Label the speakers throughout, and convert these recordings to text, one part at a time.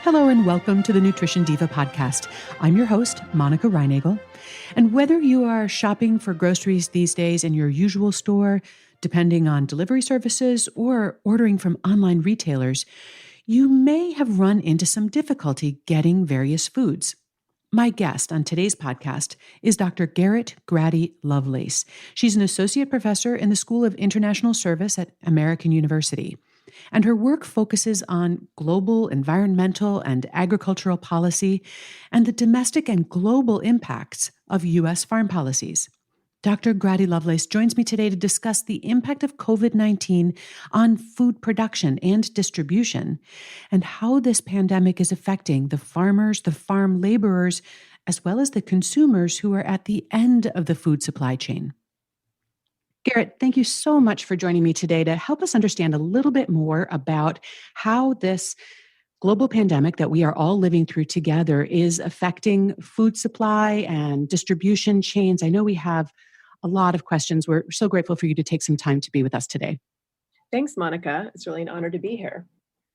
Speaker 1: Hello and welcome to the Nutrition Diva podcast. I'm your host, Monica Reinagel. And whether you are shopping for groceries these days in your usual store, depending on delivery services, or ordering from online retailers, you may have run into some difficulty getting various foods. My guest on today's podcast is Dr. Garrett Grady Lovelace. She's an associate professor in the School of International Service at American University. And her work focuses on global environmental and agricultural policy and the domestic and global impacts of U.S. farm policies. Dr. Grady Lovelace joins me today to discuss the impact of COVID-19 on food production and distribution, and how this pandemic is affecting the farmers, the farm laborers, as well as the consumers who are at the end of the food supply chain. Garrett, thank you so much for joining me today to help us understand a little bit more about how this global pandemic that we are all living through together is affecting food supply and distribution chains. I know we have a lot of questions. We're so grateful for you to take some time to be with us today.
Speaker 2: Thanks, Monica. It's really an honor to be here.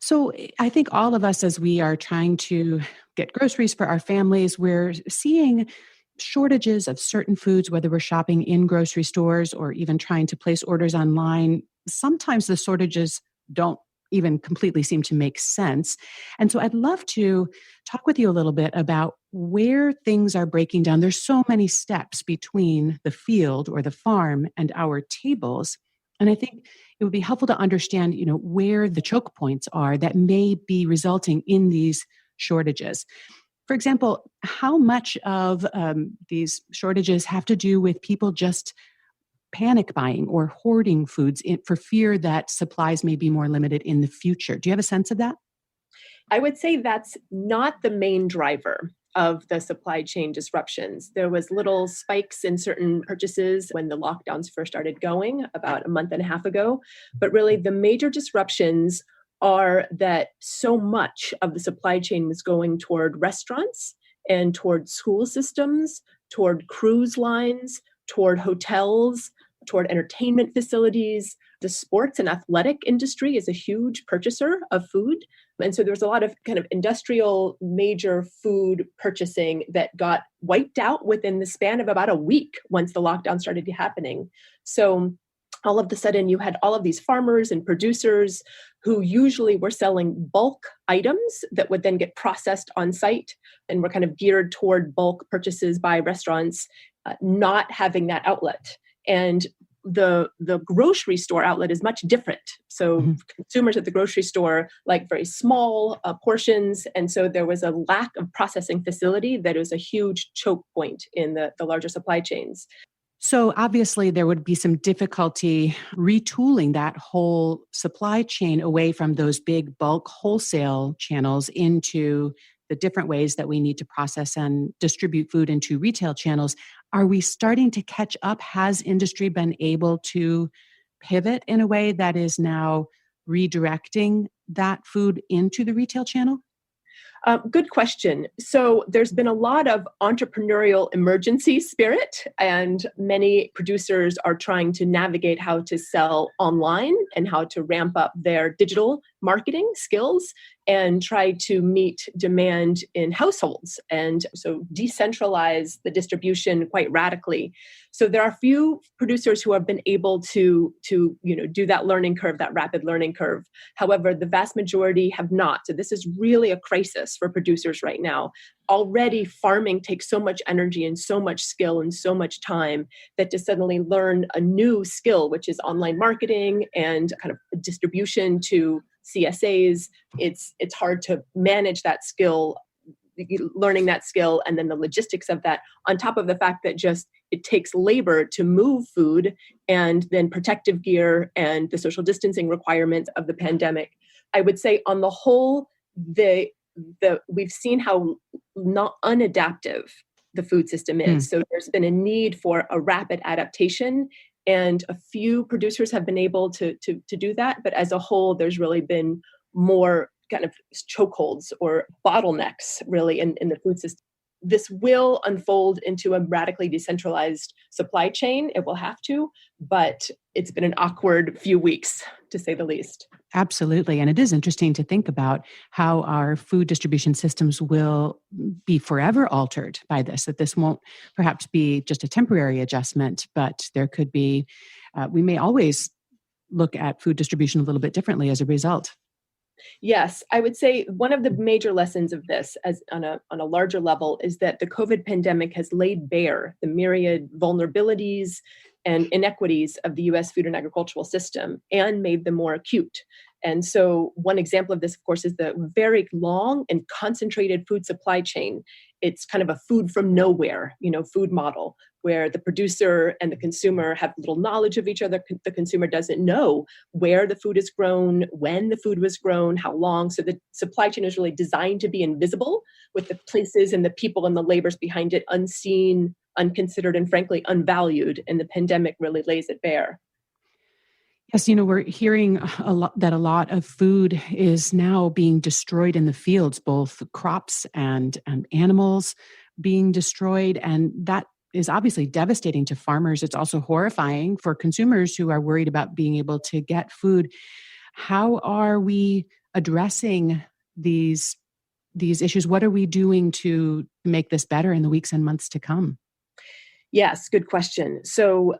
Speaker 1: So I think all of us, as we are trying to get groceries for our families, we're seeing shortages of certain foods, whether we're shopping in grocery stores or even trying to place orders online. Sometimes the shortages don't even completely seem to make sense. And so I'd love to talk with you a little bit about where things are breaking down. There's so many steps between the field or the farm and our tables. And I think it would be helpful to understand, where the choke points are that may be resulting in these shortages. For example, how much of these shortages have to do with people just panic buying or hoarding foods for fear that supplies may be more limited in the future? Do you have a sense of that?
Speaker 2: I would say that's not the main driver of the supply chain disruptions. There was little spikes in certain purchases when the lockdowns first started going about a month and a half ago. But really, the major disruptions are that so much of the supply chain was going toward restaurants and toward school systems, toward cruise lines, toward hotels, toward entertainment facilities. The sports and athletic industry is a huge purchaser of food. And so there was a lot of kind of industrial major food purchasing that got wiped out within the span of about a week once the lockdown started happening. So all of a sudden, you had all of these farmers and producers who usually were selling bulk items that would then get processed on site and were kind of geared toward bulk purchases by restaurants, not having that outlet. And the grocery store outlet is much different. So consumers at the grocery store like very small portions. And so there was a lack of processing facility that was a huge choke point in the larger supply chains.
Speaker 1: So obviously there would be some difficulty retooling that whole supply chain away from those big bulk wholesale channels into the different ways that we need to process and distribute food into retail channels. Are we starting to catch up? Has industry been able to pivot in a way that is now redirecting that food into the retail channel?
Speaker 2: Good question. So there's been a lot of entrepreneurial emergency spirit, and many producers are trying to navigate how to sell online and how to ramp up their digital marketing skills and try to meet demand in households, and so decentralize the distribution quite radically. So there are a few producers who have been able to do that learning curve, that rapid learning curve. However, the vast majority have not. So this is really a crisis for producers right now. Already farming takes so much energy and so much skill and so much time that to suddenly learn a new skill, which is online marketing and kind of distribution to CSAs, it's hard to manage that skill, learning that skill, and then the logistics of that, on top of the fact that just it takes labor to move food and then protective gear and the social distancing requirements of the pandemic. I would say on the whole, we've seen how not unadaptive the food system is. So there's been a need for a rapid adaptation, and a few producers have been able to do that. But as a whole, there's really been more kind of chokeholds or bottlenecks really in the food system. this will unfold into a radically decentralized supply chain. It will have to, but it's been an awkward few weeks, to say the least.
Speaker 1: Absolutely. And it is interesting to think about how our food distribution systems will be forever altered by this, that this won't perhaps be just a temporary adjustment, but there could be, we may always look at food distribution a little bit differently as a result.
Speaker 2: Yes, I would say one of the major lessons of this, as on a larger level, is that the COVID pandemic has laid bare the myriad vulnerabilities and inequities of the U.S. food and agricultural system and made them more acute. And so one example of this, of course, is the very long and concentrated food supply chain. It's kind of a food from nowhere, food model, where the producer and the consumer have little knowledge of each other. The consumer doesn't know where the food is grown, when the food was grown, how long. So the supply chain is really designed to be invisible, with the places and the people and the labors behind it unseen, unconsidered, and frankly, unvalued. And the pandemic really lays it bare.
Speaker 1: Yes, we're hearing that a lot of food is now being destroyed in the fields, both crops and animals being destroyed. And that is obviously devastating to farmers. It's also horrifying for consumers who are worried about being able to get food. How are we addressing these issues? What are we doing to make this better in the weeks and months to come?
Speaker 2: Yes, good question. So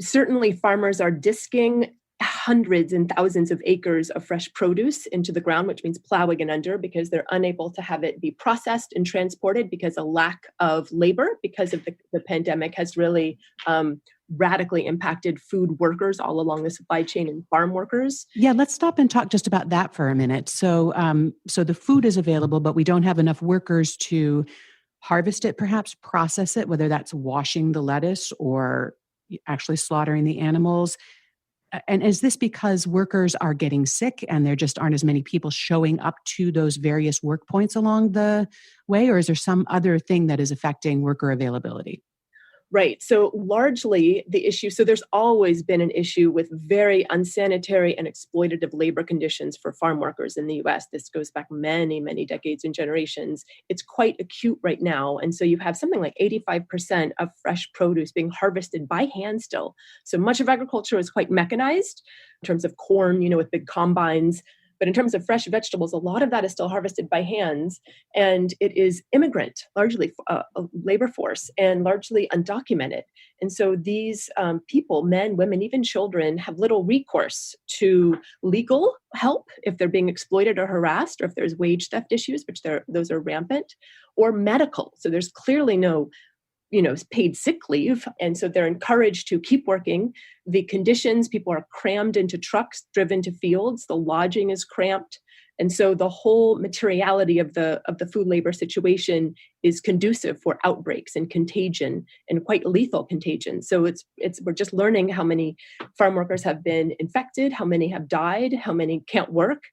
Speaker 2: certainly farmers are disking hundreds and thousands of acres of fresh produce into the ground, which means plowing it under, because they're unable to have it be processed and transported because a lack of labor because of the pandemic has really radically impacted food workers all along the supply chain and farm workers.
Speaker 1: Yeah, let's stop and talk just about that for a minute. So, so the food is available, but we don't have enough workers to harvest it, perhaps process it, whether that's washing the lettuce or actually slaughtering the animals. And is this because workers are getting sick and there just aren't as many people showing up to those various work points along the way? Or is there some other thing that is affecting worker availability?
Speaker 2: Right. So largely the issue, so there's always been an issue with very unsanitary and exploitative labor conditions for farm workers in the US. This goes back many, many decades and generations. It's quite acute right now. And so you have something like 85% of fresh produce being harvested by hand still. So much of agriculture is quite mechanized in terms of corn, with big combines. But in terms of fresh vegetables, a lot of that is still harvested by hands, and it is immigrant, largely a labor force, and largely undocumented. And so these people, men, women, even children, have little recourse to legal help if they're being exploited or harassed, or if there's wage theft issues, which those are rampant, or medical. So there's clearly no paid sick leave. And so they're encouraged to keep working. The conditions, people are crammed into trucks, driven to fields. The lodging is cramped. And so the whole materiality of the food labor situation is conducive for outbreaks and contagion, and quite lethal contagion. So we're just learning how many farm workers have been infected, how many have died, how many can't work.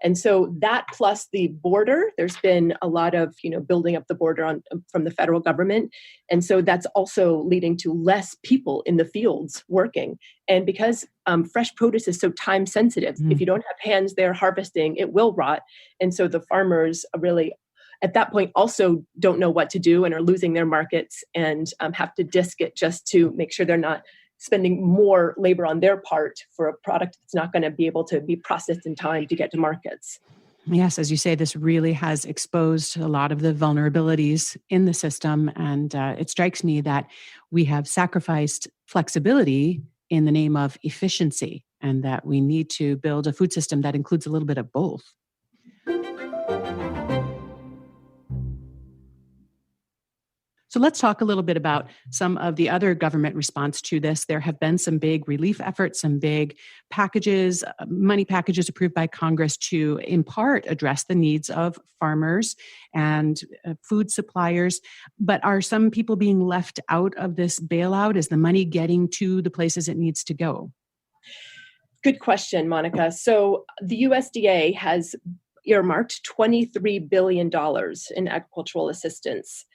Speaker 2: And so that plus the border, there's been a lot of building up the border from the federal government. And so that's also leading to less people in the fields working. And because fresh produce is so time sensitive, if you don't have hands there harvesting, it will rot. And so the farmers really, at that point, also don't know what to do and are losing their markets and have to disc it just to make sure they're not spending more labor on their part for a product that's not going to be able to be processed in time to get to markets.
Speaker 1: Yes, as you say, this really has exposed a lot of the vulnerabilities in the system. And it strikes me that we have sacrificed flexibility in the name of efficiency, and that we need to build a food system that includes a little bit of both. So let's talk a little bit about some of the other government response to this. There have been some big relief efforts, some big packages, money packages approved by Congress to, in part, address the needs of farmers and food suppliers. But are some people being left out of this bailout? Is the money getting to the places it needs to go?
Speaker 2: Good question, Monica. So the USDA has earmarked $23 billion in agricultural assistance.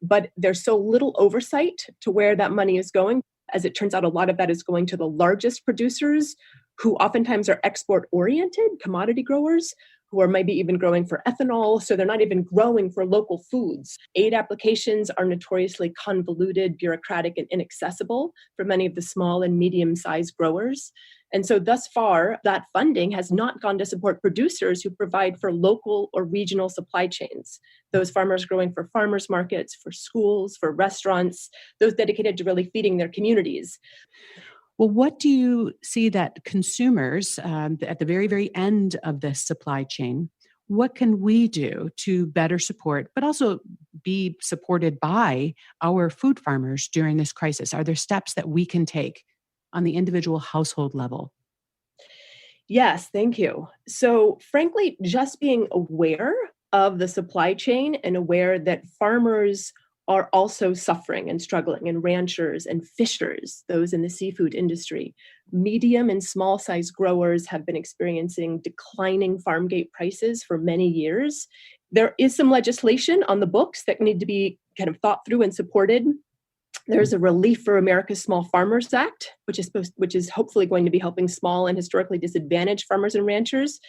Speaker 2: But there's so little oversight to where that money is going. As it turns out, a lot of that is going to the largest producers, who oftentimes are export-oriented, commodity growers, who are maybe even growing for ethanol. So they're not even growing for local foods. Aid applications are notoriously convoluted, bureaucratic, and inaccessible for many of the small and medium-sized growers. And so thus far, that funding has not gone to support producers who provide for local or regional supply chains. Those farmers growing for farmers markets, for schools, for restaurants, those dedicated to really feeding their communities.
Speaker 1: Well, what do you see that consumers at the very, very end of this supply chain, what can we do to better support, but also be supported by our food farmers during this crisis? Are there steps that we can take on the individual household level?
Speaker 2: Yes, thank you. So, frankly, just being aware of the supply chain and aware that farmers are also suffering and struggling, and ranchers and fishers, those in the seafood industry. Medium and small size growers have been experiencing declining farm gate prices for many years. There is some legislation on the books that need to be kind of thought through and supported. There's a Relief for America's Small Farmers Act, which is hopefully going to be helping small and historically disadvantaged farmers and ranchers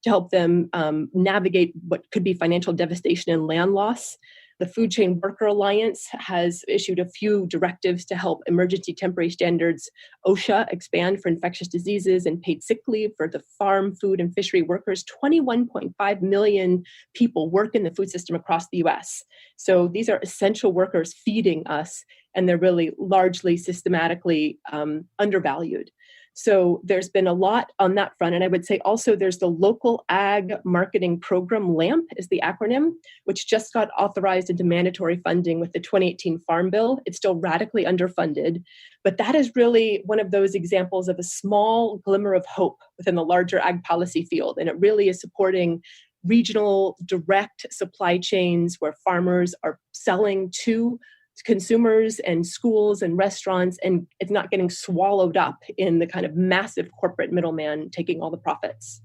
Speaker 2: to help them navigate what could be financial devastation and land loss. The Food Chain Worker Alliance has issued a few directives to help emergency temporary standards OSHA expand for infectious diseases and paid sick leave for the farm, food, and fishery workers. 21.5 million people work in the food system across the US. So these are essential workers feeding us, and they're really largely systematically undervalued. So there's been a lot on that front. And I would say also there's the Local Ag Marketing Program, LAMP is the acronym, which just got authorized into mandatory funding with the 2018 Farm Bill. It's still radically underfunded, but that is really one of those examples of a small glimmer of hope within the larger ag policy field. And it really is supporting regional direct supply chains where farmers are selling to consumers and schools and restaurants, and it's not getting swallowed up in the kind of massive corporate middleman taking all the profits.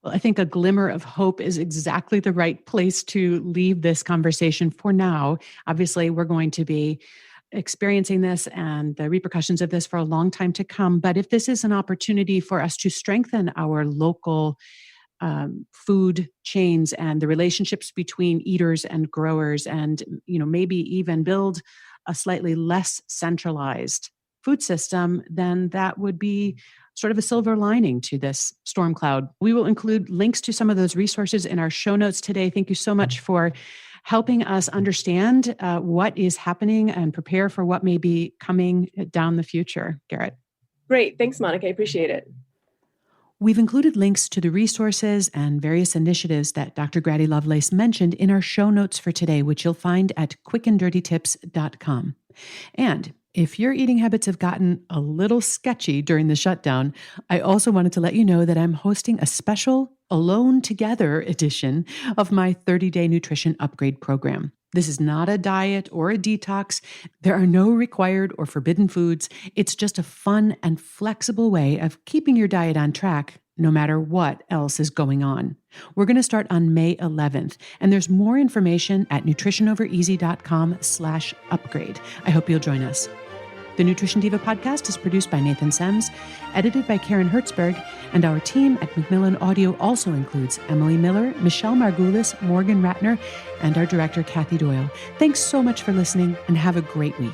Speaker 1: Well, I think a glimmer of hope is exactly the right place to leave this conversation for now. Obviously, we're going to be experiencing this and the repercussions of this for a long time to come. But if this is an opportunity for us to strengthen our local food chains and the relationships between eaters and growers, and maybe even build a slightly less centralized food system, then that would be sort of a silver lining to this storm cloud. We will include links to some of those resources in our show notes today. Thank you so much for helping us understand what is happening and prepare for what may be coming down the future. Garrett.
Speaker 2: Great. Thanks, Monica. I appreciate it.
Speaker 1: We've included links to the resources and various initiatives that Dr. Grady Lovelace mentioned in our show notes for today, which you'll find at quickanddirtytips.com. And if your eating habits have gotten a little sketchy during the shutdown, I also wanted to let you know that I'm hosting a special Alone Together edition of my 30-day nutrition upgrade program. This is not a diet or a detox. There are no required or forbidden foods. It's just a fun and flexible way of keeping your diet on track no matter what else is going on. We're going to start on May 11th, and there's more information at nutritionovereasy.com/upgrade. I hope you'll join us. The Nutrition Diva podcast is produced by Nathan Sems, edited by Karen Hertzberg, and our team at Macmillan Audio also includes Emily Miller, Michelle Margulis, Morgan Ratner, and our director, Kathy Doyle. Thanks so much for listening, and have a great week.